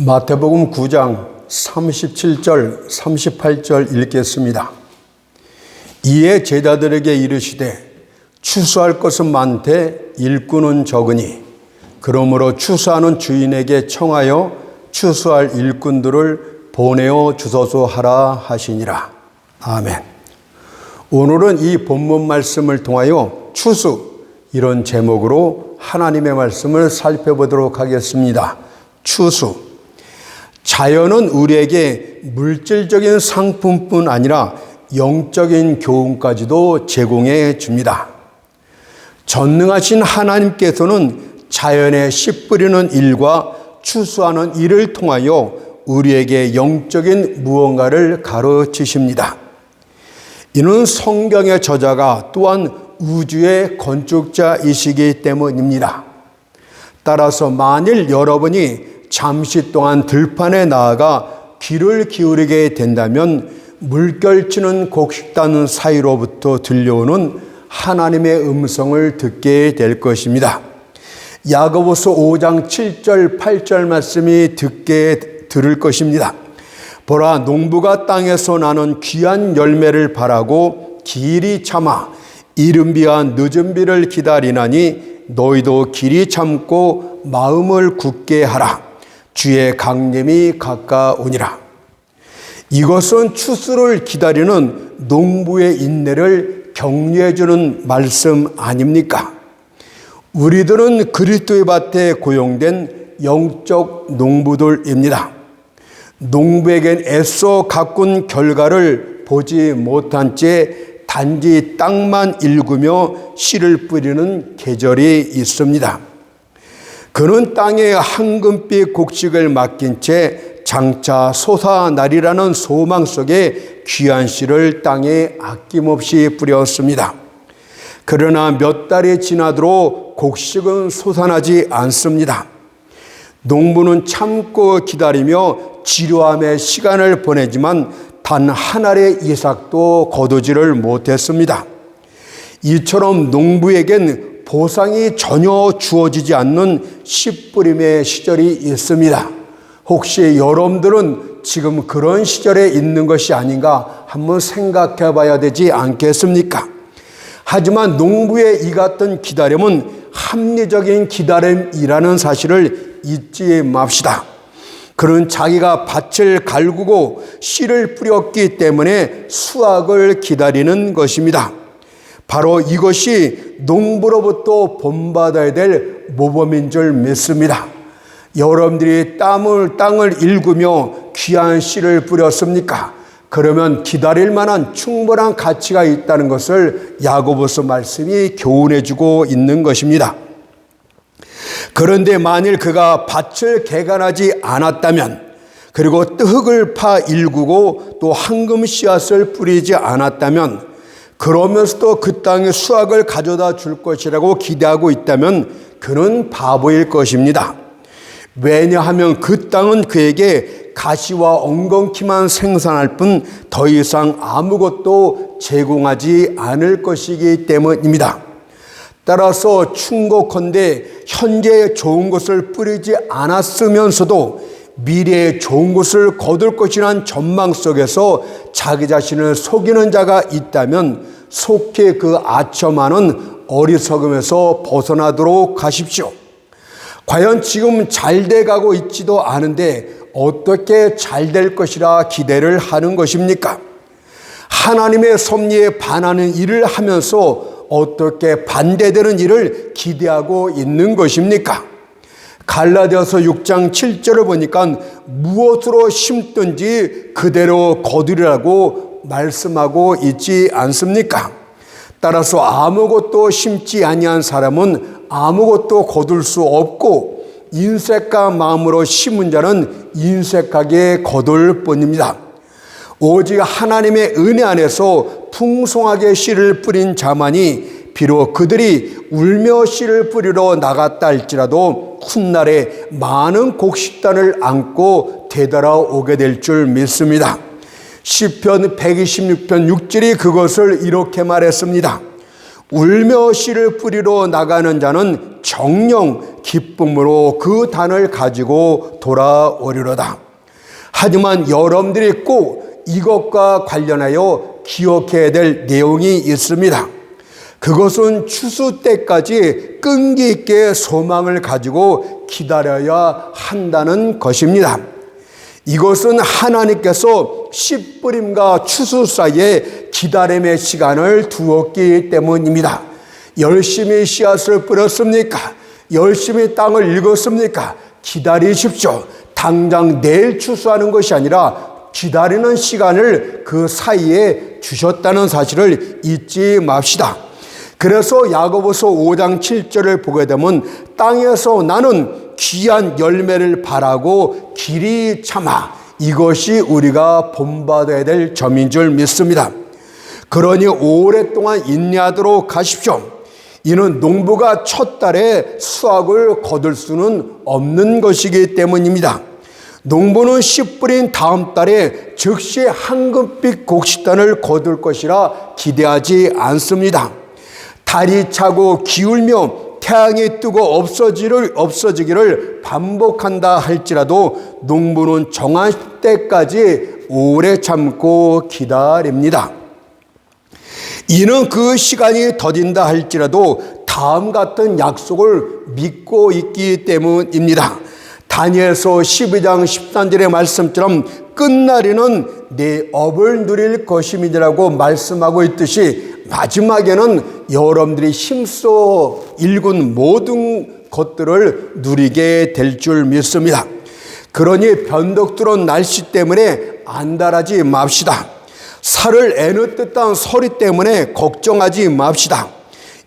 마태복음 9장 37절 38절 읽겠습니다. 이에 제자들에게 이르시되 추수할 것은 많되 일꾼은 적으니 그러므로 추수하는 주인에게 청하여 추수할 일꾼들을 보내어 주소서 하라 하시니라. 아멘. 오늘은 이 본문 말씀을 통하여 추수, 이런 제목으로 하나님의 말씀을 살펴보도록 하겠습니다. 추수. 자연은 우리에게 물질적인 상품뿐 아니라 영적인 교훈까지도 제공해 줍니다. 전능하신 하나님께서는 자연에 씨 뿌리는 일과 추수하는 일을 통하여 우리에게 영적인 무언가를 가르치십니다. 이는 성경의 저자가 또한 우주의 건축자이시기 때문입니다. 따라서 만일 여러분이 잠시 동안 들판에 나아가 귀를 기울이게 된다면 물결치는 곡식단 사이로부터 들려오는 하나님의 음성을 듣게 될 것입니다. 야고보서 5장 7절 8절 말씀이 들을 것입니다. 보라, 농부가 땅에서 나는 귀한 열매를 바라고 길이 참아 이른 비와 늦은 비를 기다리나니 너희도 길이 참고 마음을 굳게 하라. 주의 강림이 가까우니라. 이것은 추수를 기다리는 농부의 인내를 격려해 주는 말씀 아닙니까? 우리들은 그리스도의 밭에 고용된 영적 농부들입니다. 농부에겐 애써 가꾼 결과를 보지 못한 채 단지 땅만 일구며 씨를 뿌리는 계절이 있습니다. 그는 땅에 황금빛 곡식을 맡긴 채 장차 솟아나리라는 소망 속에 귀한 씨를 땅에 아낌없이 뿌렸습니다. 그러나 몇 달이 지나도록 곡식은 솟아나지 않습니다. 농부는 참고 기다리며 지루함의 시간을 보내지만 단 한 알의 이삭도 거두지를 못했습니다. 이처럼 농부에겐 보상이 전혀 주어지지 않는 씨 뿌림의 시절이 있습니다. 혹시 여러분들은 지금 그런 시절에 있는 것이 아닌가 한번 생각해 봐야 되지 않겠습니까? 하지만 농부의 이 같은 기다림은 합리적인 기다림이라는 사실을 잊지 맙시다. 그는 자기가 밭을 갈구고 씨를 뿌렸기 때문에 수확을 기다리는 것입니다. 바로 이것이 농부로부터 본받아야 될 모범인 줄 믿습니다. 여러분들이 땅을 일구며 귀한 씨를 뿌렸습니까? 그러면 기다릴 만한 충분한 가치가 있다는 것을 야고보서 말씀이 교훈해 주고 있는 것입니다. 그런데 만일 그가 밭을 개간하지 않았다면, 그리고 흙을 파 일구고 또 황금 씨앗을 뿌리지 않았다면, 그러면서도 그 땅에 수확을 가져다 줄 것이라고 기대하고 있다면 그는 바보일 것입니다. 왜냐하면 그 땅은 그에게 가시와 엉겅퀴만 생산할 뿐 더 이상 아무것도 제공하지 않을 것이기 때문입니다. 따라서 충고컨대 현재 좋은 것을 뿌리지 않았으면서도 미래에 좋은 것을 거둘 것이라는 전망 속에서 자기 자신을 속이는 자가 있다면 속히 그 아첨하는 어리석음에서 벗어나도록 하십시오. 과연 지금 잘 돼가고 있지도 않은데 어떻게 잘 될 것이라 기대를 하는 것입니까? 하나님의 섭리에 반하는 일을 하면서 어떻게 반대되는 일을 기대하고 있는 것입니까? 갈라디아서 6장 7절을 보니까 무엇으로 심든지 그대로 거두리라고 말씀하고 있지 않습니까? 따라서 아무것도 심지 아니한 사람은 아무것도 거둘 수 없고 인색한 마음으로 심은 자는 인색하게 거둘 뿐입니다. 오직 하나님의 은혜 안에서 풍성하게 씨를 뿌린 자만이 비록 그들이 울며 씨를 뿌리러 나갔다 할지라도 훗날에 많은 곡식단을 안고 되돌아오게 될 줄 믿습니다. 시편 126편 6절이 그것을 이렇게 말했습니다. 울며 씨를 뿌리러 나가는 자는 정령 기쁨으로 그 단을 가지고 돌아오리로다. 하지만 여러분들이 꼭 이것과 관련하여 기억해야 될 내용이 있습니다. 그것은 추수 때까지 끈기 있게 소망을 가지고 기다려야 한다는 것입니다. 이것은 하나님께서 씨 뿌림과 추수 사이에 기다림의 시간을 두었기 때문입니다. 열심히 씨앗을 뿌렸습니까? 열심히 땅을 읽었습니까? 기다리십시오. 당장 내일 추수하는 것이 아니라 기다리는 시간을 그 사이에 주셨다는 사실을 잊지 맙시다. 그래서 야고보서 5장 7절을 보게 되면 땅에서 나는 귀한 열매를 바라고 길이 참아, 이것이 우리가 본받아야 될 점인 줄 믿습니다. 그러니 오랫동안 인내하도록 하십시오. 이는 농부가 첫 달에 수확을 거둘 수는 없는 것이기 때문입니다. 농부는 씨 뿌린 다음 달에 즉시 황금빛 곡식단을 거둘 것이라 기대하지 않습니다. 달이 차고 기울며 태양이 뜨고 없어지기를 반복한다 할지라도 농부는 정한 때까지 오래 참고 기다립니다. 이는 그 시간이 더딘다 할지라도 다음 같은 약속을 믿고 있기 때문입니다. 다니엘서 12장 13절의 말씀처럼 끝날에는 내 업을 누릴 것임이라고 말씀하고 있듯이 마지막에는 여러분들이 힘써 일군 모든 것들을 누리게 될 줄 믿습니다. 그러니 변덕스러운 날씨 때문에 안달하지 맙시다. 살을 애누뜻한 서리 때문에 걱정하지 맙시다.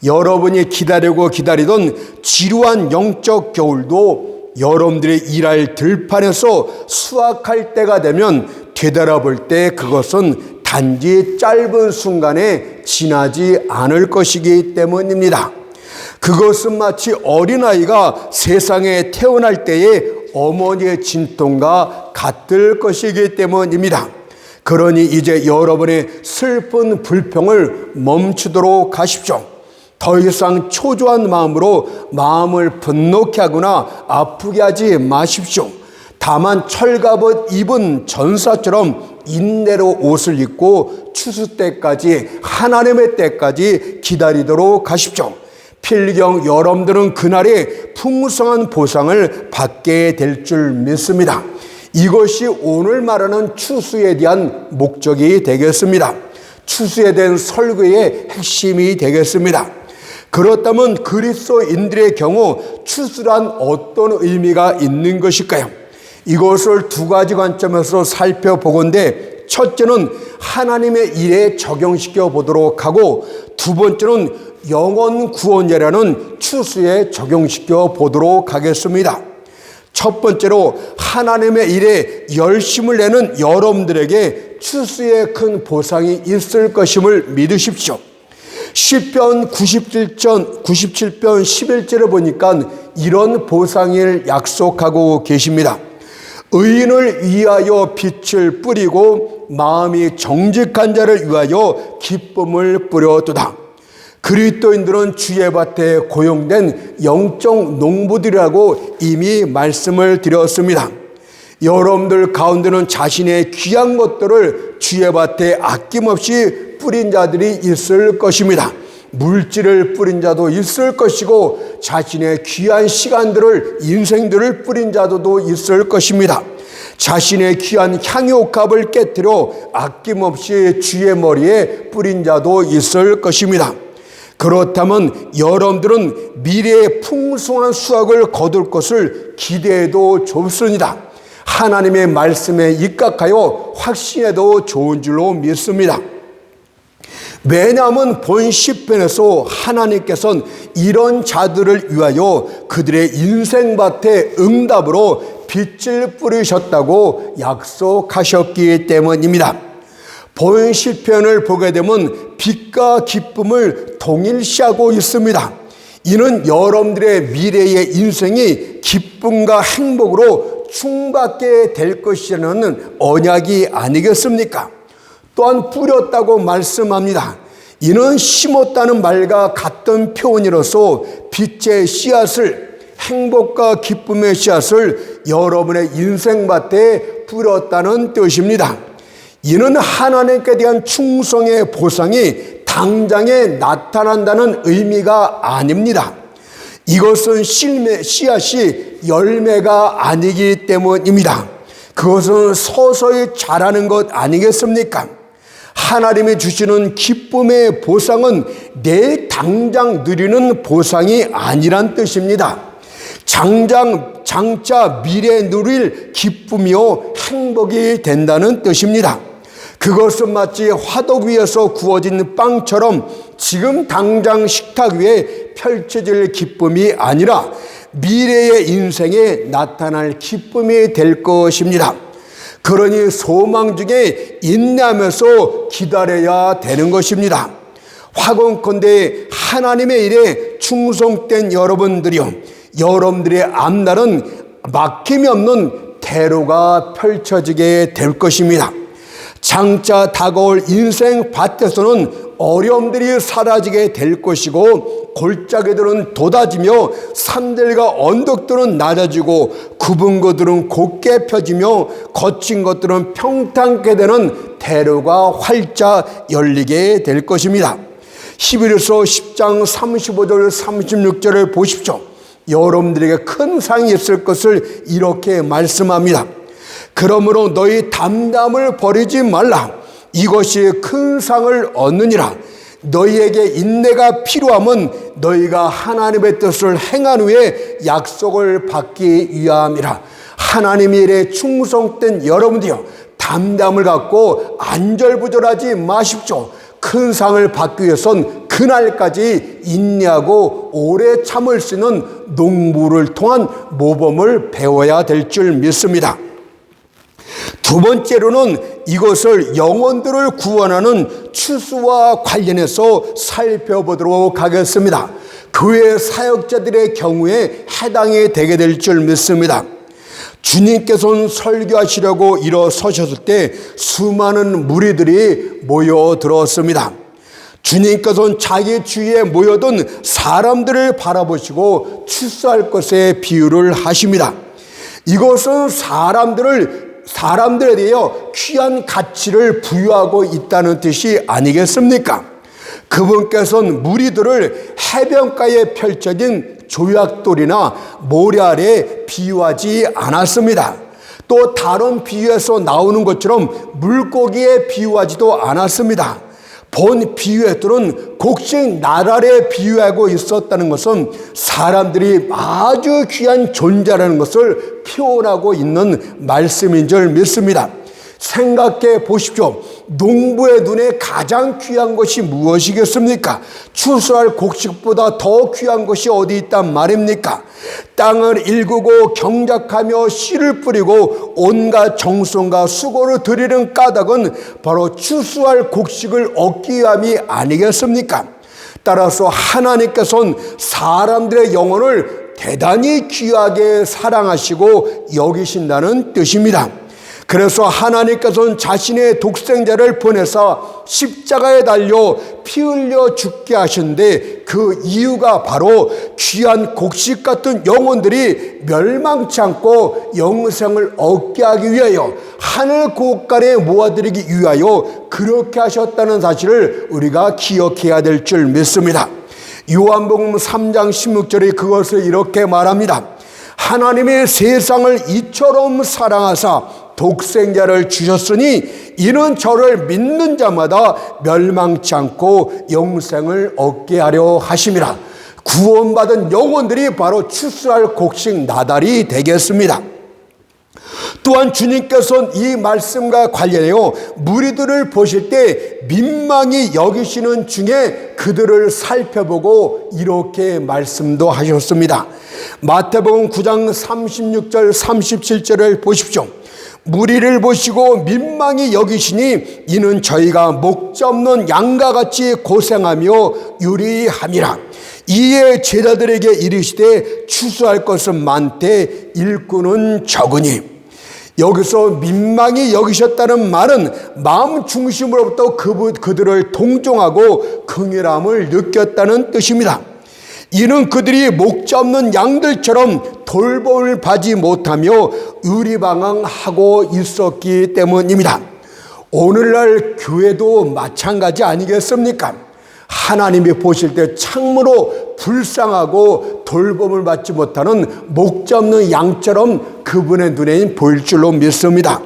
여러분이 기다리던 지루한 영적 겨울도 여러분들이 일할 들판에서 수확할 때가 되면 되돌아볼 때 그것은 단지 짧은 순간에 지나지 않을 것이기 때문입니다. 그것은 마치 어린아이가 세상에 태어날 때의 어머니의 진통과 같을 것이기 때문입니다. 그러니 이제 여러분의 슬픈 불평을 멈추도록 하십시오. 더 이상 초조한 마음으로 마음을 분노케 하거나 아프게 하지 마십시오. 다만 철갑옷 입은 전사처럼 인내로 옷을 입고 추수 때까지, 하나님의 때까지 기다리도록 하십시오. 필경 여러분들은 그날에 풍성한 보상을 받게 될 줄 믿습니다. 이것이 오늘 말하는 추수에 대한 목적이 되겠습니다. 추수에 대한 설교의 핵심이 되겠습니다. 그렇다면 그리스도인들의 경우 추수란 어떤 의미가 있는 것일까요? 이것을 두 가지 관점에서 살펴보건대 첫째는 하나님의 일에 적용시켜 보도록 하고 두 번째는 영원 구원이라는 추수에 적용시켜 보도록 하겠습니다. 첫 번째로 하나님의 일에 열심을 내는 여러분들에게 추수의 큰 보상이 있을 것임을 믿으십시오. 시편 97편 11절을 보니까 이런 보상을 약속하고 계십니다. 의인을 위하여 빛을 뿌리고 마음이 정직한 자를 위하여 기쁨을 뿌려두다. 그리스도인들은 주의 밭에 고용된 영적 농부들이라고 이미 말씀을 드렸습니다. 여러분들 가운데는 자신의 귀한 것들을 주의 밭에 아낌없이 뿌린 자들이 있을 것입니다. 물질을 뿌린 자도 있을 것이고 자신의 귀한 시간들을, 인생들을 뿌린 자도 있을 것입니다. 자신의 귀한 향유값을 깨뜨려 아낌없이 주의 머리에 뿌린 자도 있을 것입니다. 그렇다면 여러분들은 미래의 풍성한 수확을 거둘 것을 기대해도 좋습니다. 하나님의 말씀에 입각하여 확신해도 좋은 줄로 믿습니다. 왜냐하면 본 시편에서 하나님께서는 이런 자들을 위하여 그들의 인생밭에 응답으로 빛을 뿌리셨다고 약속하셨기 때문입니다. 본 시편을 보게 되면 빛과 기쁨을 동일시하고 있습니다. 이는 여러분들의 미래의 인생이 기쁨과 행복으로 충받게 될 것이라는 언약이 아니겠습니까? 또한 뿌렸다고 말씀합니다. 이는 심었다는 말과 같은 표현으로서 빛의 씨앗을, 행복과 기쁨의 씨앗을 여러분의 인생밭에 뿌렸다는 뜻입니다. 이는 하나님께 대한 충성의 보상이 당장에 나타난다는 의미가 아닙니다. 이것은 씨앗이 열매가 아니기 때문입니다. 그것은 서서히 자라는 것 아니겠습니까? 하나님이 주시는 기쁨의 보상은 내일 당장 누리는 보상이 아니란 뜻입니다. 장차 미래에 누릴 기쁨이요 행복이 된다는 뜻입니다. 그것은 마치 화덕 위에서 구워진 빵처럼 지금 당장 식탁 위에 펼쳐질 기쁨이 아니라 미래의 인생에 나타날 기쁨이 될 것입니다. 그러니 소망 중에 인내하면서 기다려야 되는 것입니다. 화건컨대 하나님의 일에 충성된 여러분들이요, 여러분들의 앞날은 막힘이 없는 대로가 펼쳐지게 될 것입니다. 장차 다가올 인생 밭에서는 어려움들이 사라지게 될 것이고, 골짜기들은 돋아지며 산들과 언덕들은 낮아지고 굽은 것들은 곧게 펴지며 거친 것들은 평탄케 되는 대로가 활짝 열리게 될 것입니다. 히브리서 10장 35절 36절을 보십시오. 여러분들에게 큰 상이 있을 것을 이렇게 말씀합니다. 그러므로 너희 담담을 버리지 말라. 이것이 큰 상을 얻느니라. 너희에게 인내가 필요함은 너희가 하나님의 뜻을 행한 후에 약속을 받기 위함이라. 하나님의 일에 충성된 여러분들이여, 담담을 갖고 안절부절하지 마십시오. 큰 상을 받기 위해선 그날까지 인내하고 오래 참을 수 있는 농부를 통한 모범을 배워야 될 줄 믿습니다. 두 번째로는 이것을 영혼들을 구원하는 추수와 관련해서 살펴보도록 하겠습니다. 교회 사역자들의 경우에 해당이 되게 될 줄 믿습니다. 주님께서는 설교하시려고 일어서셨을 때 수많은 무리들이 모여들었습니다. 주님께서는 자기 주위에 모여든 사람들을 바라보시고 추수할 것에 비유를 하십니다. 이것은 사람들에 대해 귀한 가치를 부여하고 있다는 뜻이 아니겠습니까? 그분께서는 무리들을 해변가에 펼쳐진 조약돌이나 모래 아래 비유하지 않았습니다. 또 다른 비유에서 나오는 것처럼 물고기에 비유하지도 않았습니다. 본 비유에들은 곡식 나라에 비유하고 있었다는 것은 사람들이 아주 귀한 존재라는 것을 표현하고 있는 말씀인 줄 믿습니다. 생각해 보십시오. 농부의 눈에 가장 귀한 것이 무엇이겠습니까? 추수할 곡식보다 더 귀한 것이 어디 있단 말입니까? 땅을 일구고 경작하며 씨를 뿌리고 온갖 정성과 수고를 들이는 까닭은 바로 추수할 곡식을 얻기 위함이 아니겠습니까? 따라서 하나님께서는 사람들의 영혼을 대단히 귀하게 사랑하시고 여기신다는 뜻입니다. 그래서 하나님께서는 자신의 독생자를 보내사 십자가에 달려 피 흘려 죽게 하셨는데, 그 이유가 바로 귀한 곡식 같은 영혼들이 멸망치 않고 영생을 얻게 하기 위하여, 하늘 곳간에 모아들이기 위하여 그렇게 하셨다는 사실을 우리가 기억해야 될 줄 믿습니다. 요한복음 3장 16절에 그것을 이렇게 말합니다. 하나님의 세상을 이처럼 사랑하사 독생자를 주셨으니 이는 저를 믿는 자마다 멸망치 않고 영생을 얻게 하려 하심이라. 구원받은 영혼들이 바로 추수할 곡식 나달이 되겠습니다. 또한 주님께서는 이 말씀과 관련해요, 무리들을 보실 때 민망히 여기시는 중에 그들을 살펴보고 이렇게 말씀도 하셨습니다. 마태복음 9장 36절 37절을 보십시오. 무리를 보시고 민망히 여기시니 이는 저희가 목자 없는 양과 같이 고생하며 유리함이라. 이에 제자들에게 이르시되 추수할 것은 많되 일꾼은 적으니. 여기서 민망히 여기셨다는 말은 마음 중심으로부터 그들을 동정하고 긍휼함을 느꼈다는 뜻입니다. 이는 그들이 목자 없는 양들처럼 돌봄을 받지 못하며 의리방황하고 있었기 때문입니다. 오늘날 교회도 마찬가지 아니겠습니까? 하나님이 보실 때 참으로 불쌍하고 돌봄을 받지 못하는 목자 없는 양처럼 그분의 눈에 보일 줄로 믿습니다.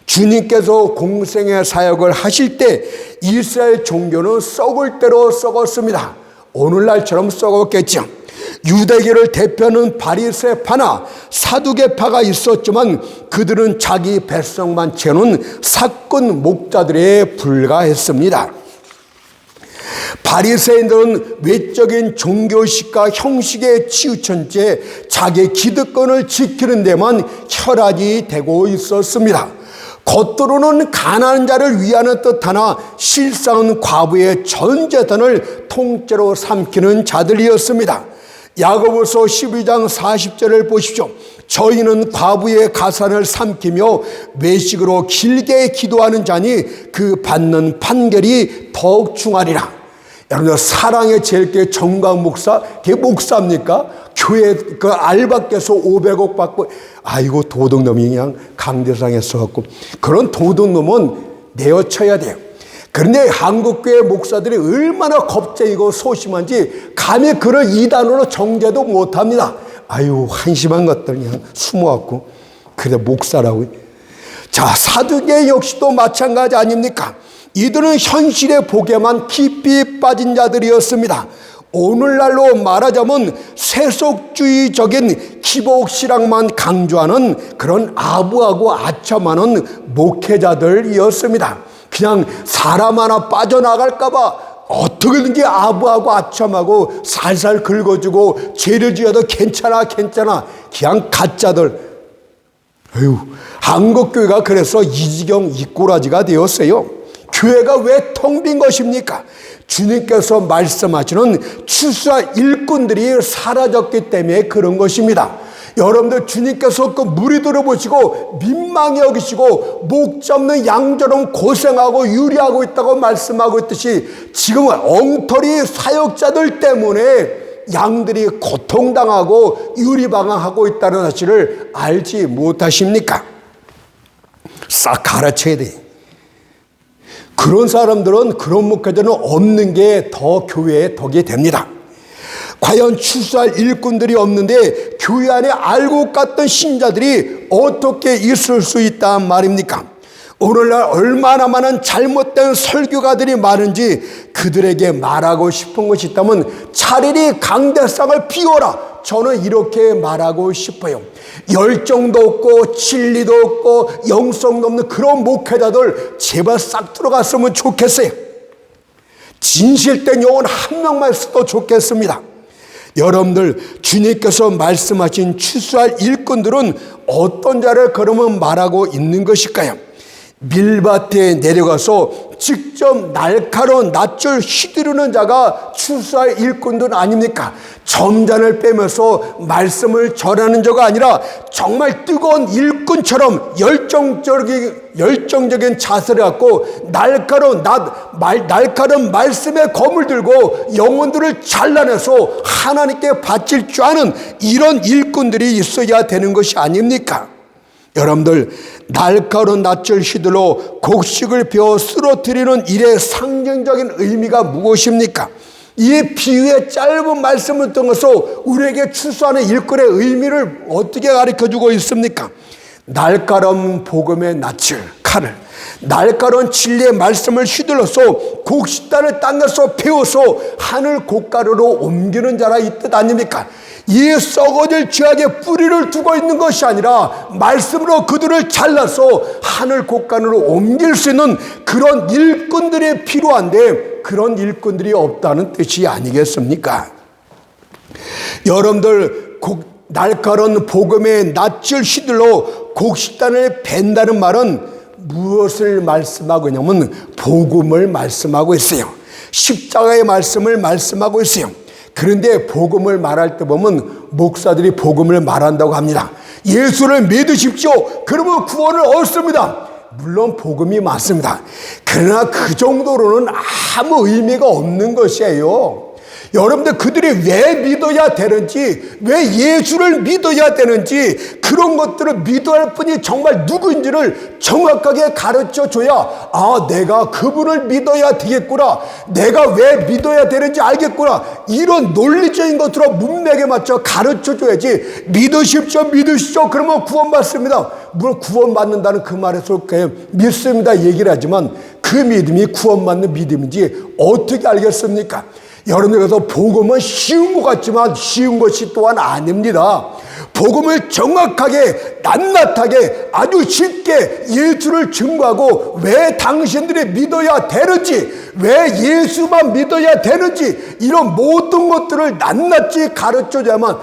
주님께서 공생의 사역을 하실 때 이스라엘 종교는 썩을 대로 썩었습니다. 오늘날처럼 썩었겠죠. 유대교를 대표하는 바리새파나 사두개파가 있었지만 그들은 자기 백성만 채우는 사꾼 목자들에 불과했습니다. 바리새인들은 외적인 종교식과 형식에 치우친 채 자기 기득권을 지키는 데만 혈안이 되고 있었습니다. 겉으로는 가난한 자를 위하는 듯하나 실상은 과부의 전 재산을 통째로 삼키는 자들이었습니다. 야고보서 12장 40절을 보십시오. 저희는 과부의 가산을 삼키며 외식으로 길게 기도하는 자니 그 받는 판결이 더욱 중하리라. 여러분들 사랑의 제일교회 정광 목사, 그게 목사입니까? 교회 그 알바께서 500억 받고, 아이고 도둑놈이 그냥 강대상에 써갖고, 그런 도둑놈은 내어쳐야 돼요. 그런데 한국교회 목사들이 얼마나 겁쟁이고 소심한지 감히 그를 이단으로 정죄도 못합니다. 아유 한심한 것들 그냥 숨어갖고 그래 목사라고. 자, 사두개 역시도 마찬가지 아닙니까? 이들은 현실의 복에만 깊이 빠진 자들이었습니다. 오늘날로 말하자면 세속주의적인 기복신앙만 강조하는 그런 아부하고 아첨하는 목회자들이었습니다. 그냥 사람 하나 빠져나갈까봐 어떻게든지 아부하고 아첨하고 살살 긁어주고 죄를 지어도 괜찮아 그냥 가짜들. 에휴, 한국교회가 그래서 이 지경 이 꼬라지가 되었어요. 교회가 왜 텅 빈 것입니까? 주님께서 말씀하시는 추수할 일꾼들이 사라졌기 때문에 그런 것입니다. 여러분들 주님께서 그 무리들을 보시고 민망히 여기시고 목자 없는 양처럼 고생하고 유리하고 있다고 말씀하고 있듯이 지금은 엉터리 사역자들 때문에 양들이 고통당하고 유리방황하고 있다는 사실을 알지 못하십니까? 싹 가르쳐야 돼. 그런 사람들은, 그런 목회자는 없는 게 더 교회의 덕이 됩니다. 과연 추수할 일꾼들이 없는데 교회 안에 알고 갔던 신자들이 어떻게 있을 수 있단 말입니까? 오늘날 얼마나 많은 잘못된 설교가들이 많은지 그들에게 말하고 싶은 것이 있다면 차라리 강대상을 비워라. 저는 이렇게 말하고 싶어요. 열정도 없고 진리도 없고 영성도 없는 그런 목회자들 제발 싹 들어갔으면 좋겠어요. 진실된 영혼 한 명만 있어도 좋겠습니다. 여러분들 주님께서 말씀하신 추수할 일꾼들은 어떤 자를 그러면 말하고 있는 것일까요? 밀밭에 내려가서 직접 날카로운 낫줄 휘두르는 자가 추수할 일꾼들 아닙니까? 점잔을 빼면서 말씀을 전하는 자가 아니라 정말 뜨거운 일꾼처럼 열정적인 자세를 갖고 날카로운 말씀의 검을 들고 영혼들을 잘라내서 하나님께 바칠 줄 아는 이런 일꾼들이 있어야 되는 것이 아닙니까? 여러분들 날카로운 낫줄 휘둘러 곡식을 베어 쓰러뜨리는 일의 상징적인 의미가 무엇입니까? 이 비유의 짧은 말씀을 통해서 우리에게 추수하는 일꾼의 의미를 어떻게 가르쳐주고 있습니까? 날카로운 복음의 낫줄 칼을, 날카로운 진리의 말씀을 휘둘러서 곡식단을 땅에서 베어서 하늘 곡가루로 옮기는 자라 이 뜻 아닙니까? 이 썩어질 죄악의 뿌리를 두고 있는 것이 아니라 말씀으로 그들을 잘라서 하늘 곡간으로 옮길 수 있는 그런 일꾼들이 필요한데 그런 일꾼들이 없다는 뜻이 아니겠습니까? 여러분들 날카로운 복음의 낫줄 휘둘러 곡식단을 벤다는 말은 무엇을 말씀하고 있냐면 복음을 말씀하고 있어요. 십자가의 말씀을 말씀하고 있어요. 그런데 복음을 말할 때 보면 목사들이 복음을 말한다고 합니다. 예수를 믿으십시오. 그러면 구원을 얻습니다. 물론 복음이 맞습니다. 그러나 그 정도로는 아무 의미가 없는 것이에요. 여러분들 그들이 왜 믿어야 되는지, 왜 예수를 믿어야 되는지, 그런 것들을 믿어야 할 분이 정말 누구인지를 정확하게 가르쳐 줘야, 내가 그분을 믿어야 되겠구나, 내가 왜 믿어야 되는지 알겠구나, 이런 논리적인 것으로 문맥에 맞춰 가르쳐 줘야지. 믿으십시오, 믿으시죠, 그러면 구원받습니다. 물론 구원받는다는 그 말에서 그냥 믿습니다 얘기를 하지만 그 믿음이 구원받는 믿음인지 어떻게 알겠습니까? 여러분들께서 복음은 쉬운 것 같지만 쉬운 것이 또한 아닙니다. 복음을 정확하게 낱낱하게 아주 쉽게 예수를 증거하고 왜 당신들이 믿어야 되는지, 왜 예수만 믿어야 되는지, 이런 모든 것들을 낱낱이 가르쳐줘야만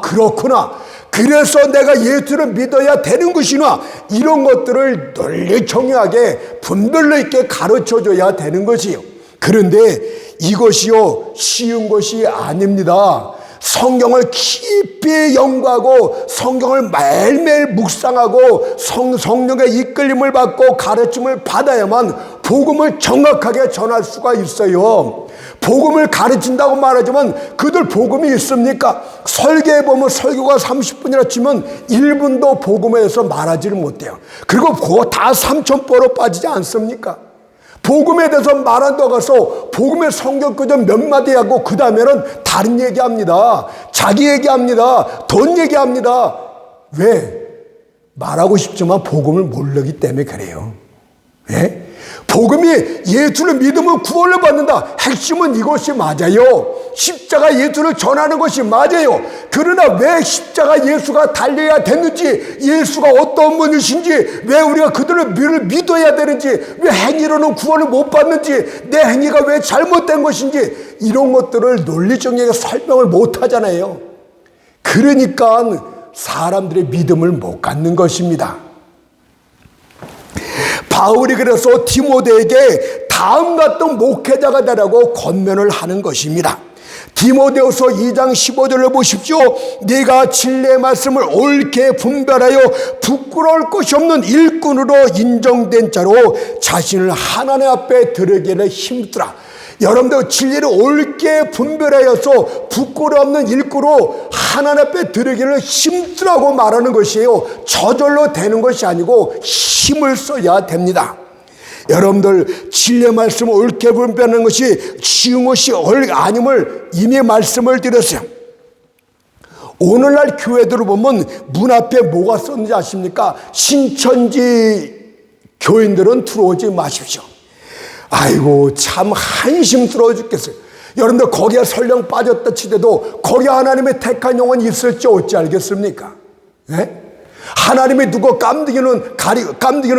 그렇구나, 그래서 내가 예수를 믿어야 되는 것이나, 이런 것들을 널리 정확하게 분별로 있게 가르쳐줘야 되는 것이요. 그런데 이것이요 쉬운 것이 아닙니다. 성경을 깊이 연구하고 성경을 매일매일 묵상하고 성령의 이끌림을 받고 가르침을 받아야만 복음을 정확하게 전할 수가 있어요. 복음을 가르친다고 말하지만 그들 복음이 있습니까? 설교에 보면 설교가 30분이라 치면 1분도 복음에 대해서 말하지를 못해요. 그리고 그거 다 삼천포로 빠지지 않습니까? 복음에 대해서 말한다고 해서 복음의 성경 그저 몇 마디 하고 그 다음에는 다른 얘기합니다. 자기 얘기합니다. 돈 얘기합니다. 왜? 말하고 싶지만 복음을 모르기 때문에 그래요. 예? 복음이 예수를 믿으면 구원을 받는다. 핵심은 이것이 맞아요. 십자가 예수를 전하는 것이 맞아요. 그러나 왜 십자가 예수가 달려야 됐는지, 예수가 어떤 분이신지, 왜 우리가 그들을 믿어야 되는지, 왜 행위로는 구원을 못 받는지, 내 행위가 왜 잘못된 것인지, 이런 것들을 논리적으로 설명을 못 하잖아요. 그러니까 사람들의 믿음을 못 갖는 것입니다. 바울이 그래서 디모데에게 다음 같은 목회자가 되라고 권면을 하는 것입니다. 디모데후서 2장 15절을 보십시오. 네가 진리의 말씀을 옳게 분별하여 부끄러울 것이 없는 일꾼으로 인정된 자로 자신을 하나님 앞에 드리기를 힘쓰라. 여러분들 진리를 옳게 분별하여서 부끄러움 없는 일꾼으로 하나님 앞에 드리기를 힘쓰라고 말하는 것이에요. 저절로 되는 것이 아니고 힘을 써야 됩니다. 여러분들 진리의 말씀을 옳게 분별하는 것이 쉬운 것이 아님을 이미 말씀을 드렸어요. 오늘날 교회들을 보면 문 앞에 뭐가 썼는지 아십니까? 신천지 교인들은 들어오지 마십시오. 아이고 참 한심스러워 죽겠어요. 여러분들 거기에 설령 빠졌다 치더라도 거기 하나님의 택한 영혼이 있을지 어찌 알겠습니까? 네? 하나님이 누구 깜드기는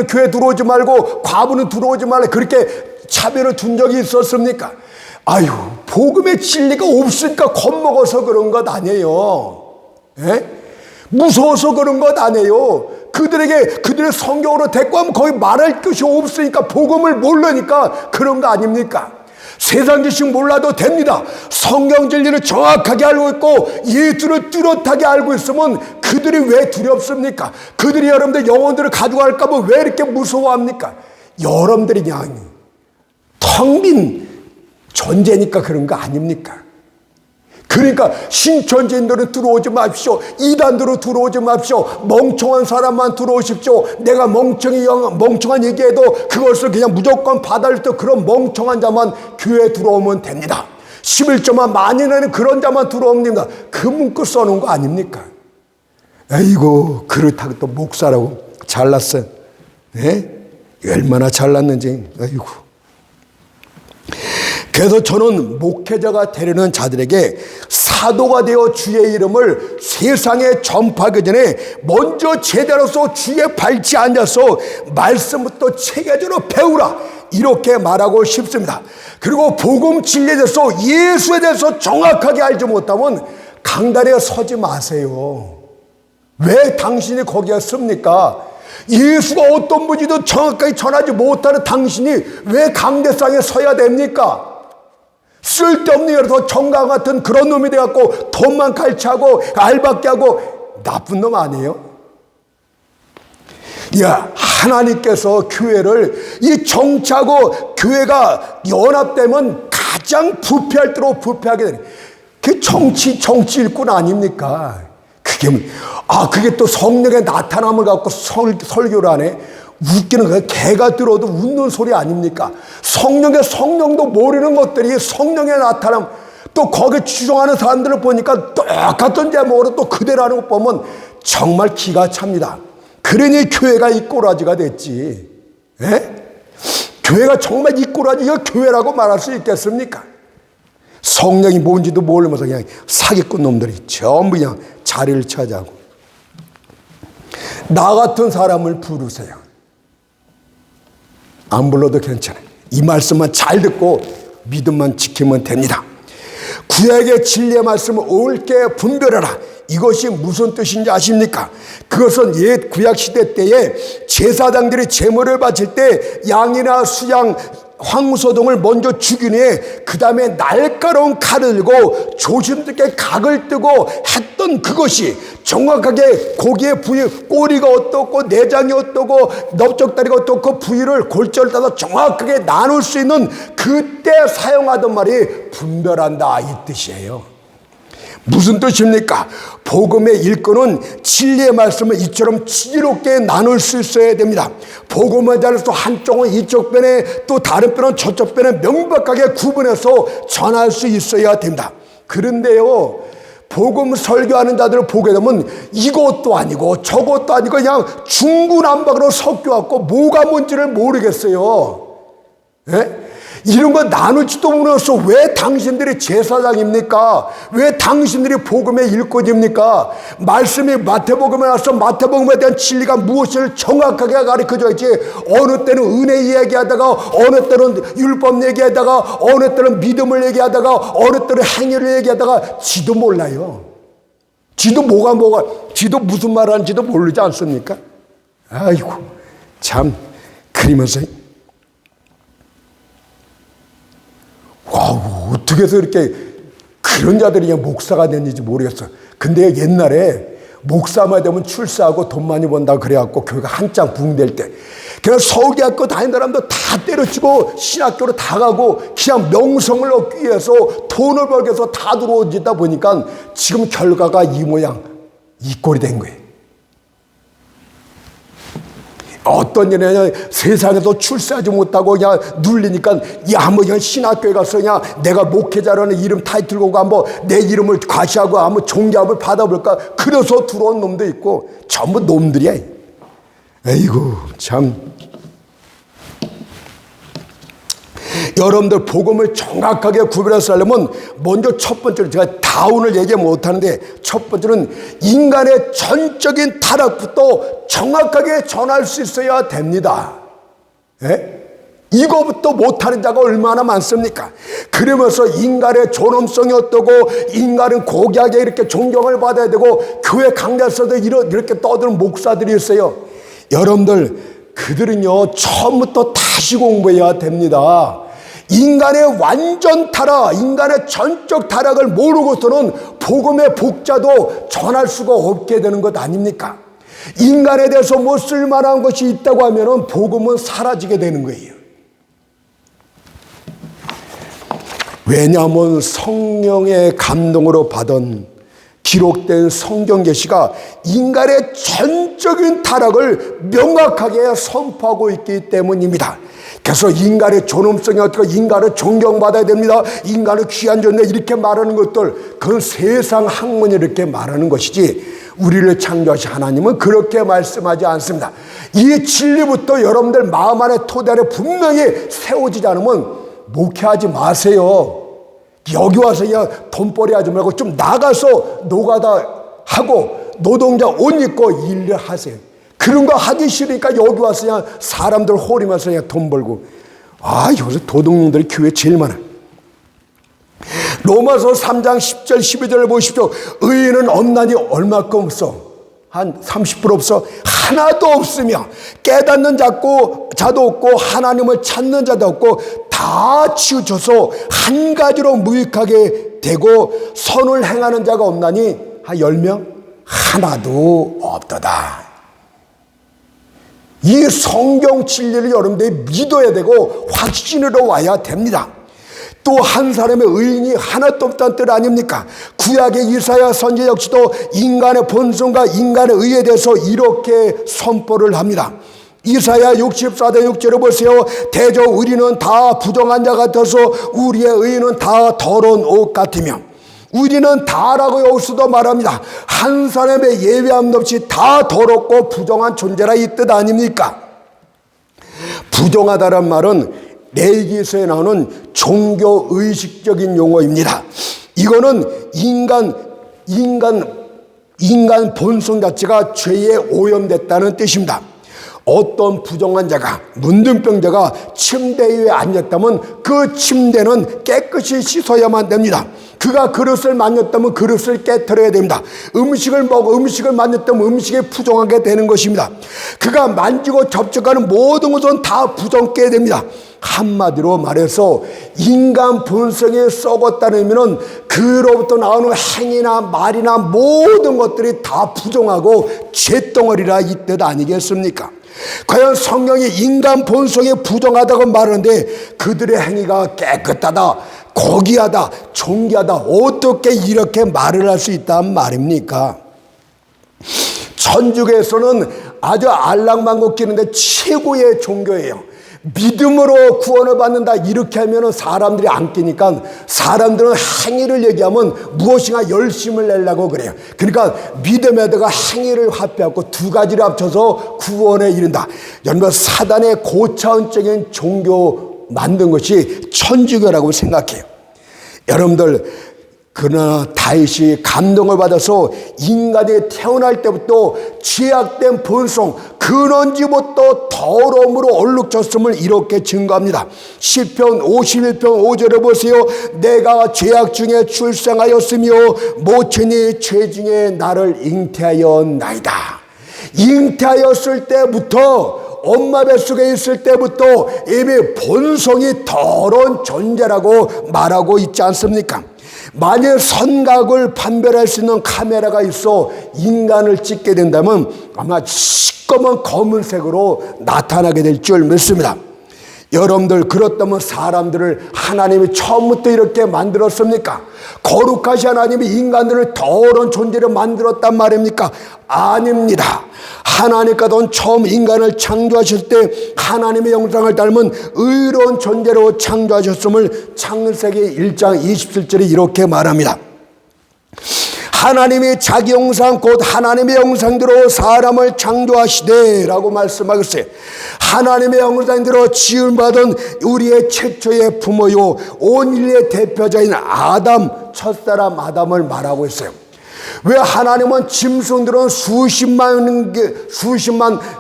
교회 들어오지 말고 과부는 들어오지 말라 그렇게 차별을 둔 적이 있었습니까? 아유 복음의 진리가 없으니까 겁먹어서 그런 것 아니에요. 네? 무서워서 그런 것 아니에요. 그들의 성경으로 대꾸하면 거기 말할 것이 없으니까 복음을 모르니까 그런 거 아닙니까? 세상 지식 몰라도 됩니다. 성경 진리를 정확하게 알고 있고 예수를 뚜렷하게 알고 있으면 그들이 왜 두렵습니까? 그들이 여러분들 영혼들을 가져갈까 봐 왜 이렇게 무서워합니까? 여러분들이 그냥 텅 빈 존재니까 그런 거 아닙니까? 그러니까 신천지인들은 들어오지 마십시오. 이단들은 들어오지 마십시오. 멍청한 사람만 들어오십시오. 내가 멍청한 얘기해도 그것을 그냥 무조건 받아들일 때 그런 멍청한 자만 교회에 들어오면 됩니다. 11조만 많이 내는 그런 자만 들어오면 됩니다. 그 문구 써놓은 거 아닙니까? 아이고 그렇다고 또 목사라고 잘났어. 예? 얼마나 잘났는지. 아이고. 그래서 저는 목회자가 되려는 자들에게 사도가 되어 주의 이름을 세상에 전파하기 전에 먼저 제자로서 주의 발치에 앉아서 말씀부터 체계적으로 배우라 이렇게 말하고 싶습니다. 그리고 복음 진리에 대해서 예수에 대해서 정확하게 알지 못하면 강단에 서지 마세요. 왜 당신이 거기에 섭니까? 예수가 어떤 분인지도 정확하게 전하지 못하는 당신이 왜 강대상에 서야 됩니까? 쓸데없는 여러 정강 같은 그런 놈이 돼갖고 돈만 갈취하고 알박게 하고 나쁜 놈 아니에요? 야, 하나님께서 교회를 이 정치하고 교회가 연합되면 가장 부패할수록 부패하게 되는 그 정치 일꾼 아닙니까? 그게 또 성령의 나타남을 갖고 설교를 하네. 웃기는 거야. 개가 들어도 웃는 소리 아닙니까? 성령도 모르는 것들이 성령의 나타남, 또 거기에 추종하는 사람들을 보니까 똑같은 제목으로 또 그대로 하는 것 보면 정말 기가 찹니다. 그러니 교회가 이 꼬라지가 됐지. 에? 교회가 정말 이 꼬라지, 이거 교회라고 말할 수 있겠습니까? 성령이 뭔지도 모르면서 그냥 사기꾼 놈들이 전부 그냥 자리를 차지하고. 나 같은 사람을 부르세요. 안 불러도 괜찮아요. 이 말씀만 잘 듣고 믿음만 지키면 됩니다. 구약의 진리의 말씀을 옳게 분별하라. 이것이 무슨 뜻인지 아십니까? 그것은 옛 구약 시대 때에 제사장들이 제물을 바칠 때 양이나 수양, 황소 등을 먼저 죽인 후에 그 다음에 날카로운 칼을 들고 조심스럽게 각을 뜨고 했던 그것이 정확하게 고기의 부위, 꼬리가 어떻고 내장이 어떻고 넓적다리가 어떻고 그 부위를 골절을 따서 정확하게 나눌 수 있는 그때 사용하던 말이 분별한다, 이 뜻이에요. 무슨 뜻입니까? 복음의 일꾼은 진리의 말씀을 이처럼 지혜롭게 나눌 수 있어야 됩니다. 복음에 대해서 한쪽은 이쪽 편에 또 다른 편은 저쪽 편에 명백하게 구분해서 전할 수 있어야 됩니다. 그런데요, 복음 설교하는 자들을 보게 되면 이것도 아니고 저것도 아니고 그냥 중구난방으로 섞여갖고 뭐가 뭔지를 모르겠어요. 예? 이런 거 나눌지도 모르겠어. 왜 당신들이 제사장입니까? 왜 당신들이 복음의 일꾼입니까? 말씀이 마태복음에 나서 마태복음에 대한 진리가 무엇을 정확하게 가르쳐줘야지. 어느 때는 은혜 이야기하다가, 어느 때는 율법 얘기하다가, 어느 때는 믿음을 얘기하다가, 어느 때는 행위를 얘기하다가 지도 몰라요. 지도 지도 무슨 말 하는지도 모르지 않습니까? 아이고, 참, 그러면서 와, 어떻게 해서 이렇게 그런 자들이 그냥 목사가 됐는지 모르겠어. 근데 옛날에 목사만 되면 출세하고 돈 많이 번다 그래갖고 교회가 한창 붕댈 때 그냥 서울대학교 다니는 사람도 다 때려치고 신학교로 다 가고 그냥 명성을 얻기 위해서 돈을 벌기 위해서 다 들어오다 보니까 지금 결과가 이 모양, 이 꼴이 된 거예요. 어떤 일이냐, 세상에서 출세하지 못하고 그냥 눌리니까 한번 그냥 신학교에 가서 그냥 내가 목회자라는 이름 타이틀 보고 한번 내 이름을 과시하고 한번 종교합을 받아볼까, 그래서 들어온 놈도 있고 전부 놈들이야. 에이구, 참. 여러분들 복음을 정확하게 구별해서 하려면 먼저 첫 번째로, 제가 다운을 얘기 못하는데 첫 번째는 인간의 전적인 타락부터 정확하게 전할 수 있어야 됩니다. 예? 이거부터 못하는 자가 얼마나 많습니까? 그러면서 인간의 존엄성이 어떠고 인간은 고귀하게 이렇게 존경을 받아야 되고 교회 강단에서도 이렇게 떠드는 목사들이 있어요. 여러분들 그들은요 처음부터 다시 공부해야 됩니다. 인간의 완전 타락, 인간의 전적 타락을 모르고서는 복음의 복자도 전할 수가 없게 되는 것 아닙니까? 인간에 대해서 뭐 쓸만한 것이 있다고 하면은 복음은 사라지게 되는 거예요. 왜냐하면 성령의 감동으로 받은 기록된 성경 계시가 인간의 전적인 타락을 명확하게 선포하고 있기 때문입니다. 그래서 인간의 존엄성이 어떻고 인간을 존경받아야 됩니다. 인간은 귀한 존재 이렇게 말하는 것들, 그건 세상 학문이 이렇게 말하는 것이지 우리를 창조하신 하나님은 그렇게 말씀하지 않습니다. 이 진리부터 여러분들 마음 안에 토대 안에 분명히 세워지지 않으면 목회하지 마세요. 여기 와서 그냥 돈벌이 하지 말고 좀 나가서 노가다 하고 노동자 옷 입고 일을 하세요. 그런 거 하기 싫으니까 여기 와서 그냥 사람들 호리면서 그냥 돈 벌고. 여기서 도둑놈들이 교회에 제일 많아. 로마서 3장 10절 12절을 보십시오. 의인은 없나니 얼마큼 없어? 한 30% 없어? 하나도 없으며 깨닫는 자도 없고 하나님을 찾는 자도 없고 다 치우쳐서 한 가지로 무익하게 되고 선을 행하는 자가 없나니 한 10명? 하나도 없도다. 이 성경 진리를 여러분들이 믿어야 되고 확신으로 와야 됩니다. 또 한 사람의 의인이 하나도 없다는 뜻 아닙니까? 구약의 이사야 선지 역시도 인간의 본성과 인간의 의에 대해서 이렇게 선포를 합니다. 이사야 64장 6절을 보세요. 대저 우리는 다 부정한 자 같아서 우리의 의인은 다 더러운 옷 같으며, 우리는 다라고 여기서도 말합니다. 한 사람의 예외함 없이 다 더럽고 부정한 존재라 이 뜻 아닙니까? 부정하다란 말은 레위기서에 나오는 종교의식적인 용어입니다. 이거는 인간 본성 자체가 죄에 오염됐다는 뜻입니다. 어떤 부정한 자가, 문둥병자가 침대 위에 앉았다면 그 침대는 깨끗이 씻어야만 됩니다. 그가 그릇을 만졌다면 그릇을 깨트려야 됩니다. 음식을 만졌다면 음식이 부정하게 되는 것입니다. 그가 만지고 접촉하는 모든 것은 다 부정케 됩니다. 한마디로 말해서 인간 본성이 썩었다는 의미는 그로부터 나오는 행위나 말이나 모든 것들이 다 부정하고 죄덩어리라 이 뜻 아니겠습니까? 과연 성경이 인간 본성이 부정하다고 말하는데 그들의 행위가 깨끗하다, 고귀하다, 존귀하다, 어떻게 이렇게 말을 할 수 있단 말입니까? 천주교에서는 아주 알랑방구 끼는데 최고의 종교예요. 믿음으로 구원을 받는다 이렇게 하면 사람들이 안 끼니까 사람들은 행위를 얘기하면 무엇인가 열심을 내려고 그래요. 그러니까 믿음에다가 행위를 합해갖고 두 가지를 합쳐서 구원에 이른다. 여러분, 사단의 고차원적인 종교 만든 것이 천주교라고 생각해요. 여러분들, 그러나 다윗이 감동을 받아서 인간이 태어날 때부터 죄악된 본성, 근원지부터 더러움으로 얼룩졌음을 이렇게 증거합니다. 시편 51편 5절에 보세요. 내가 죄악 중에 출생하였으며 모친이 죄 중에 나를 잉태하였나이다. 잉태하였을 때부터, 엄마 뱃속에 있을 때부터 이미 본성이 더러운 존재라고 말하고 있지 않습니까? 만약 선각을 판별할 수 있는 카메라가 있어 인간을 찍게 된다면 아마 시꺼먼 검은색으로 나타나게 될 줄 믿습니다. 여러분들, 그렇다면 사람들을 하나님이 처음부터 이렇게 만들었습니까? 거룩하신 하나님이 인간들을 더러운 존재로 만들었단 말입니까? 아닙니다. 하나님과도 처음 인간을 창조하실 때 하나님의 형상을 닮은 의로운 존재로 창조하셨음을 창세기 1장 27절에 이렇게 말합니다. 하나님이 자기 형상 곧 하나님의 형상대로 사람을 창조하시되 라고 말씀하셨어요. 하나님의 형상대로 지음받은 우리의 최초의 부모요 온 인류의 대표자인 아담, 첫사람 아담을 말하고 있어요. 왜 하나님은 짐승들은 수십만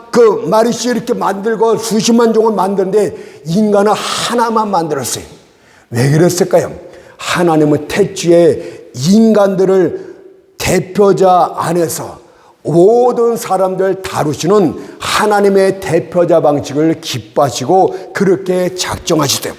그 마리씩 이렇게 만들고 수십만 종을 만드는데 인간은 하나만 만들었어요. 왜 그랬을까요? 하나님은 태초에 인간들을 대표자 안에서 모든 사람들 다루시는 하나님의 대표자 방식을 기뻐하시고 그렇게 작정하시대요.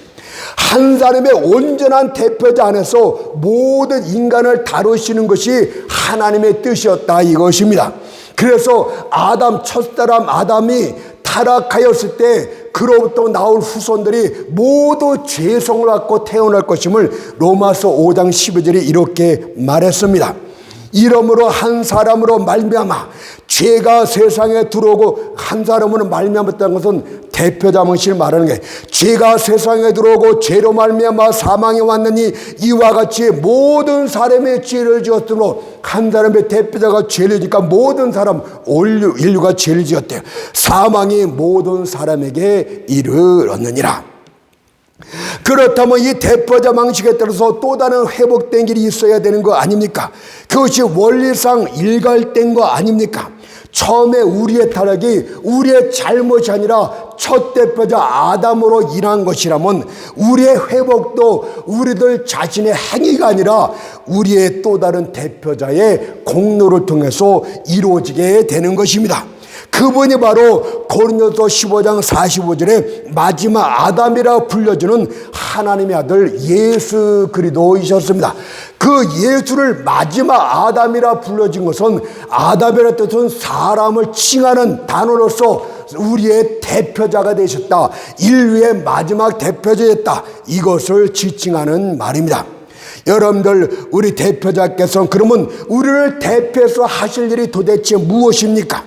한 사람의 온전한 대표자 안에서 모든 인간을 다루시는 것이 하나님의 뜻이었다 이것입니다. 그래서 아담, 첫사람 아담이 타락하였을 때 그로부터 나올 후손들이 모두 죄성을 갖고 태어날 것임을 로마서 5장 12절에 이렇게 말했습니다. 이러므로 한 사람으로 말미암아 죄가 세상에 들어오고, 한 사람으로 말미암았다는 것은 대표자 방식을 말하는 거예요. 죄가 세상에 들어오고 죄로 말미암아 사망이 왔느니 이와 같이 모든 사람의 죄를 지었으므로, 한 사람의 대표자가 죄를 지니까 모든 사람 인류가 죄를 지었대요. 사망이 모든 사람에게 이르렀느니라. 그렇다면 이 대표자 방식에 따라서 또 다른 회복된 길이 있어야 되는 거 아닙니까? 그것이 원리상 일갈된 거 아닙니까? 처음에 우리의 타락이 우리의 잘못이 아니라 첫 대표자 아담으로 인한 것이라면 우리의 회복도 우리들 자신의 행위가 아니라 우리의 또 다른 대표자의 공로를 통해서 이루어지게 되는 것입니다. 그분이 바로 고린도서 15장 45절에 마지막 아담이라 불려주는 하나님의 아들 예수 그리스도이셨습니다. 그 예수를 마지막 아담이라 불려진 것은, 아담이라 뜻은 사람을 칭하는 단어로서 우리의 대표자가 되셨다. 인류의 마지막 대표자였다. 이것을 지칭하는 말입니다. 여러분들, 우리 대표자께서는 그러면 우리를 대표해서 하실 일이 도대체 무엇입니까?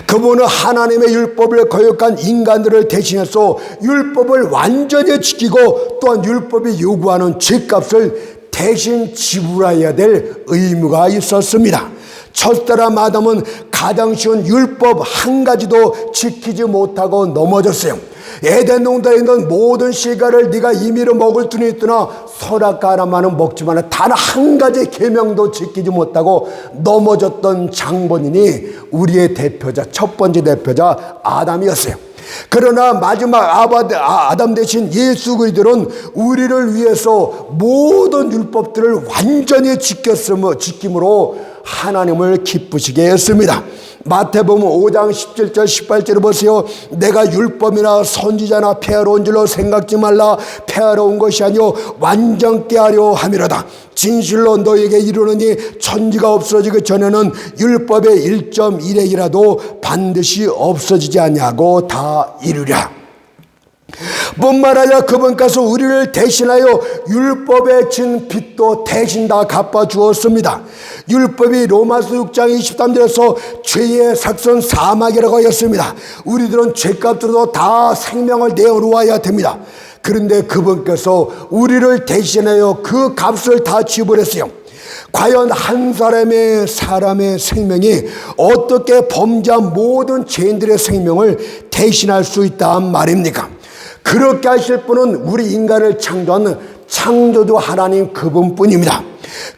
그분은 하나님의 율법을 거역한 인간들을 대신해서 율법을 완전히 지키고 또한 율법이 요구하는 죄값을 대신 지불해야 될 의무가 있었습니다. 첫 사람 아담은 가장 쉬운 율법 한 가지도 지키지 못하고 넘어졌어요. 에덴 동산에 있는 모든 실과를 네가 임의로 먹을 수는 있으나 선악과 하나만은 먹지만 단 한 가지 계명도 지키지 못하고 넘어졌던 장본인이 우리의 대표자, 첫 번째 대표자 아담이었어요. 그러나 마지막 아담 대신 예수 그리스도는 우리를 위해서 모든 율법들을 완전히 지킴으로 하나님을 기쁘시게 했습니다. 마태복음 5장 17절 18절을 보세요. 내가 율법이나 선지자나 폐하러 온 줄로 생각지 말라. 폐하러 온 것이 아니요 완전케 하려 함이로다. 진실로 너에게 이르노니 천지가 없어지기 전에는 율법의 1.1의 1이라도 반드시 없어지지 아니하고 다 이루랴. 뿐만 아니라 그분께서 우리를 대신하여 율법에 진 빚도 대신 다 갚아주었습니다. 율법이 로마서 6장 23절에서 죄의 삭선 사막이라고 하였습니다. 우리들은 죄값으로 다 생명을 내어놓아야 됩니다. 그런데 그분께서 우리를 대신하여 그 값을 다 지불했어요. 과연 한 사람의 생명이 어떻게 범죄한 모든 죄인들의 생명을 대신할 수 있단 말입니까? 그렇게 하실 분은 우리 인간을 창조한 창조주 하나님 그분뿐입니다.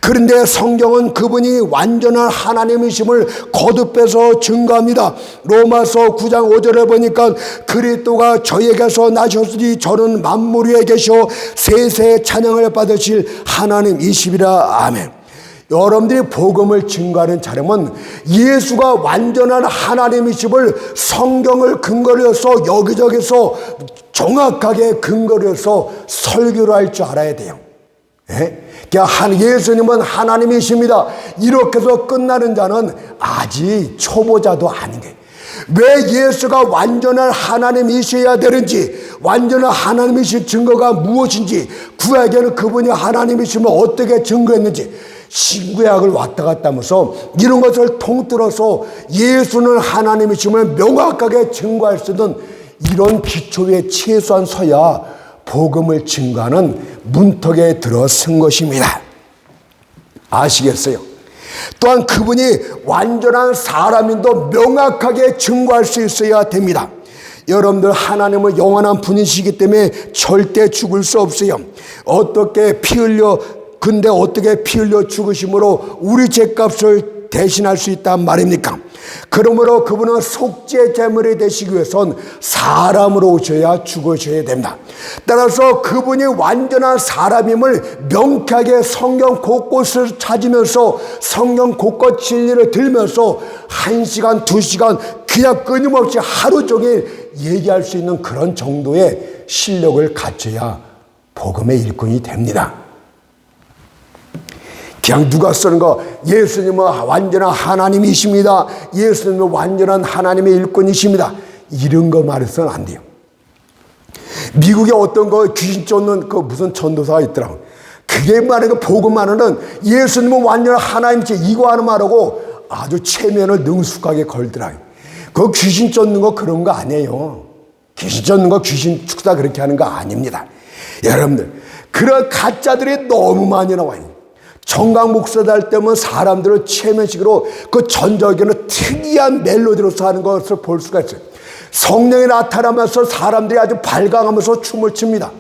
그런데 성경은 그분이 완전한 하나님이심을 거듭해서 증거합니다. 로마서 9장 5절에 보니까 그리스도가 저에게서 나셨으니 저는 만물 위에 계셔 세세 찬양을 받으실 하나님이시리라. 아멘. 여러분들이 복음을 증거하는 차량은 예수가 완전한 하나님이심을 성경을 근거로 해서 여기저기서 정확하게 근거로 해서 설교를 할 줄 알아야 돼요. 예수님은 하나님이십니다. 이렇게 해서 끝나는 자는 아직 초보자도 아닌 거예요. 왜 예수가 완전한 하나님이셔야 되는지, 완전한 하나님이신 증거가 무엇인지, 구약에는 그분이 하나님이심을 어떻게 증거했는지 신구약을 왔다 갔다 하면서 이런 것을 통틀어서 예수는 하나님이심을 명확하게 증거할 수 있는 이런 기초에 최소한 서야 복음을 증거하는 문턱에 들어선 것입니다. 아시겠어요? 또한 그분이 완전한 사람인도 명확하게 증거할 수 있어야 됩니다. 여러분들, 하나님은 영원한 분이시기 때문에 절대 죽을 수 없어요. 어떻게 피 흘려 죽으심으로 우리 죄값을 대신할 수 있단 말입니까? 그러므로 그분은 속죄 제물이 되시기 위해선 사람으로 오셔야 죽으셔야 됩니다. 따라서 그분이 완전한 사람임을 명쾌하게 성경 곳곳을 찾으면서 성경 곳곳 진리를 들으면서 1시간, 2시간 그냥 끊임없이 하루 종일 얘기할 수 있는 그런 정도의 실력을 갖춰야 복음의 일꾼이 됩니다. 그냥 누가 쓰는 거, 예수님은 완전한 하나님이십니다. 예수님은 완전한 하나님의 일꾼이십니다. 이런 거 말해서는 안 돼요. 미국에 어떤 거 귀신 쫓는 그 무슨 전도사가 있더라고. 그게 말하는 거 복음 하나는 예수님은 완전한 하나님이시 이거 하는 말하고 아주 체면을 능숙하게 걸더라고요. 그 귀신 쫓는 거 그런 거 아니에요. 귀신 쫓는 거 귀신 축사 그렇게 하는 거 아닙니다. 여러분들, 그런 가짜들이 너무 많이 나와요. 청강 목사들 할 때면 사람들을 체면식으로 그 전적에는 특이한 멜로디로서 하는 것을 볼 수가 있어요. 성령이 나타나면서 사람들이 아주 발광하면서 춤을 춥니다.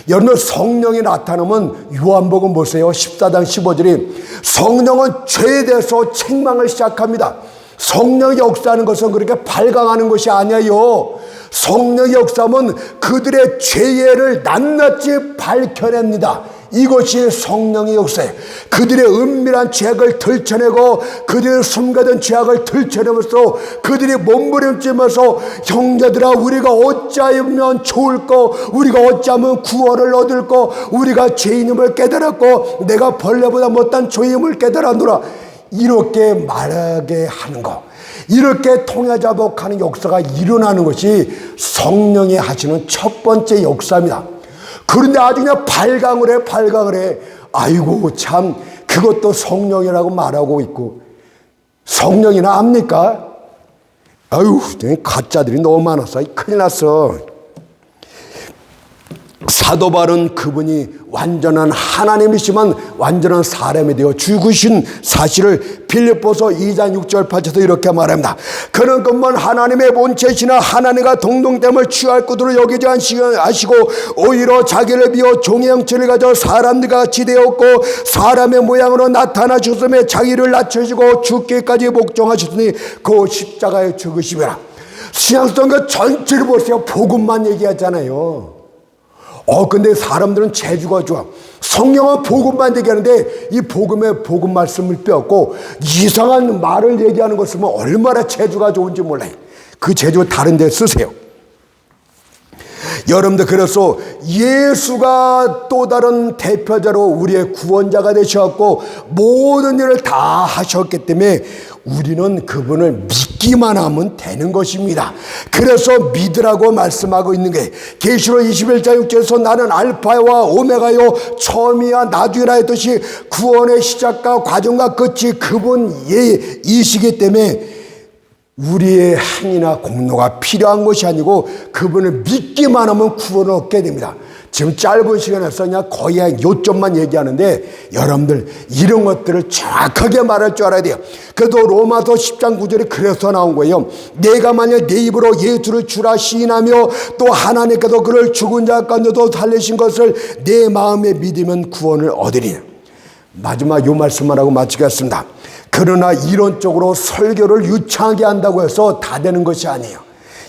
여러분, 성령이 나타나면 요한복음 보세요. 14장 15절이 성령은 죄에 대해서 책망을 시작합니다. 성령이 역사하는 것은 그렇게 발광하는 것이 아니에요. 성령의 역사는 그들의 죄를 낱낱이 밝혀냅니다. 이것이 성령의 역사예요. 그들의 은밀한 죄악을 들춰내고 그들의 숨겨둔 죄악을 들춰내면서 그들이 몸부림치면서 형제들아, 우리가 어찌하면 좋을까, 우리가 어찌하면 구원을 얻을까, 우리가 죄인임을 깨달았고 내가 벌레보다 못한 죄임을 깨달았노라, 이렇게 말하게 하는 것. 이렇게 통해자복하는 역사가 일어나는 것이 성령이 하시는 첫 번째 역사입니다. 그런데 아주 그냥 발광을 해. 아이고 참 그것도 성령이라고 말하고 있고, 성령이나 압니까? 아유 가짜들이 너무 많았어. 큰일 났어. 사도 바울은 그분이 완전한 하나님이시만 완전한 사람이 되어 죽으신 사실을 빌립보서 2장 6절 8절에서 이렇게 말합니다. 그는 그만 하나님의 본체시나 하나님과 동등됨을 취할 것으로 여기지 아시고 오히려 자기를 비워 종의 형체를 가져 사람들과 같이 되었고 사람의 모양으로 나타나셨으며 자기를 낮추시고 죽기까지 복종하셨으니 그 십자가에 죽으시며. 신약성경 전체를 보세요. 복음만 얘기하잖아요. 근데 사람들은 재주가 좋아. 성령은 복음만 얘기하는데 이 복음의 복음 말씀을 빼앗고 이상한 말을 얘기하는 것 쓰면 얼마나 재주가 좋은지 몰라요. 그 재주 다른 데 쓰세요. 여러분들, 그래서 예수가 또 다른 대표자로 우리의 구원자가 되셨고 모든 일을 다 하셨기 때문에 우리는 그분을 믿기만 하면 되는 것입니다. 그래서 믿으라고 말씀하고 있는 게 계시록 21장 6절에서 나는 알파와 오메가요 처음이야 나중이라 했듯이 구원의 시작과 과정과 끝이 그분이시기 때문에 우리의 행위나 공로가 필요한 것이 아니고 그분을 믿기만 하면 구원을 얻게 됩니다. 지금 짧은 시간에서 그냥 거의 요점만 얘기하는데 여러분들 이런 것들을 정확하게 말할 줄 알아야 돼요. 그래도 로마서 10장 9절에 그래서 나온 거예요. 내가 만약 내 입으로 예수를 주라 시인하며 또 하나님께서 그를 죽은 자 가운데도 살리신 것을 내 마음에 믿으면 구원을 얻으리니. 마지막 요 말씀만 하고 마치겠습니다. 그러나 이론적으로 설교를 유창하게 한다고 해서 다 되는 것이 아니에요.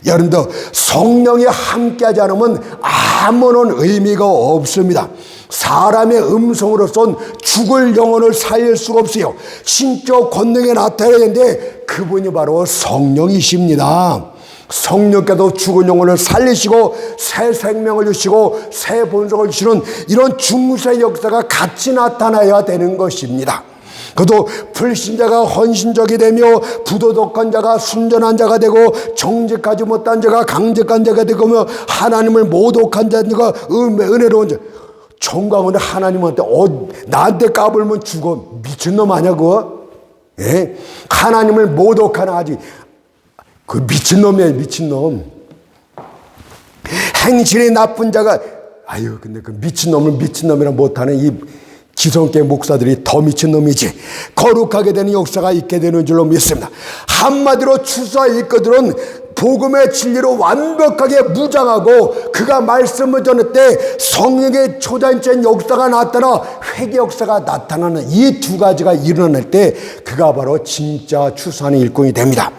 여러분들, 성령이 함께하지 않으면 아무런 의미가 없습니다. 사람의 음성으로선 죽을 영혼을 살릴 수가 없어요. 신적 권능에 나타나야 되는데 그분이 바로 성령이십니다. 성령께서 죽은 영혼을 살리시고 새 생명을 주시고 새 본성을 주시는 이런 중세 역사가 같이 나타나야 되는 것입니다. 그도 불신자가 헌신적이 되며 부도덕한 자가 순전한 자가 되고 정직하지 못한 자가 강직한 자가 되고 하나님을 모독한 자가 은혜로운 자. 정광훈이 하나님한테 나한테 까불면 죽어. 미친놈 아니야 그거? 예? 하나님을 모독하나 아직 그 미친놈이에요. 미친놈. 행실이 나쁜 자가 근데 그 미친놈을 미친놈이라 못하는 이 지성계 목사들이 더 미친놈이지. 거룩하게 되는 역사가 있게 되는 줄로 믿습니다. 한마디로 추수와 일꾼들은 복음의 진리로 완벽하게 무장하고 그가 말씀을 전할 때 성령의 초자연적인 역사가 나타나 회개 역사가 나타나는 이 두 가지가 일어날 때 그가 바로 진짜 추수하는 일꾼이 됩니다.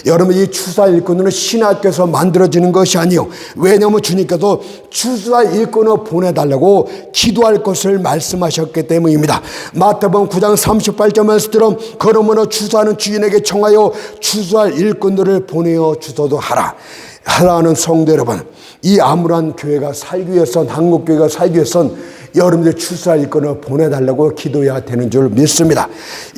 여러분, 이 추수할 일꾼은 신학교에서 만들어지는 것이 아니에요. 왜냐하면 주님께서 추수할 일꾼을 보내달라고 기도할 것을 말씀하셨기 때문입니다. 마태복음 9장 38절 말씀처럼 그러므로 추수하는 주인에게 청하여 추수할 일꾼들을 보내어 주소도 하라는 성도 여러분, 이 아무런 교회가 살기 위해선, 한국교회가 살기 위해선 여러분들 추수할 일꾼을 보내달라고 기도해야 되는 줄 믿습니다.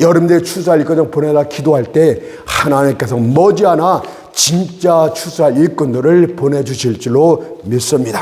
여러분들 추수할 일꾼을 보내달라고 기도할 때 하나님께서 머지않아 진짜 추수할 일꾼들을 보내주실 줄로 믿습니다.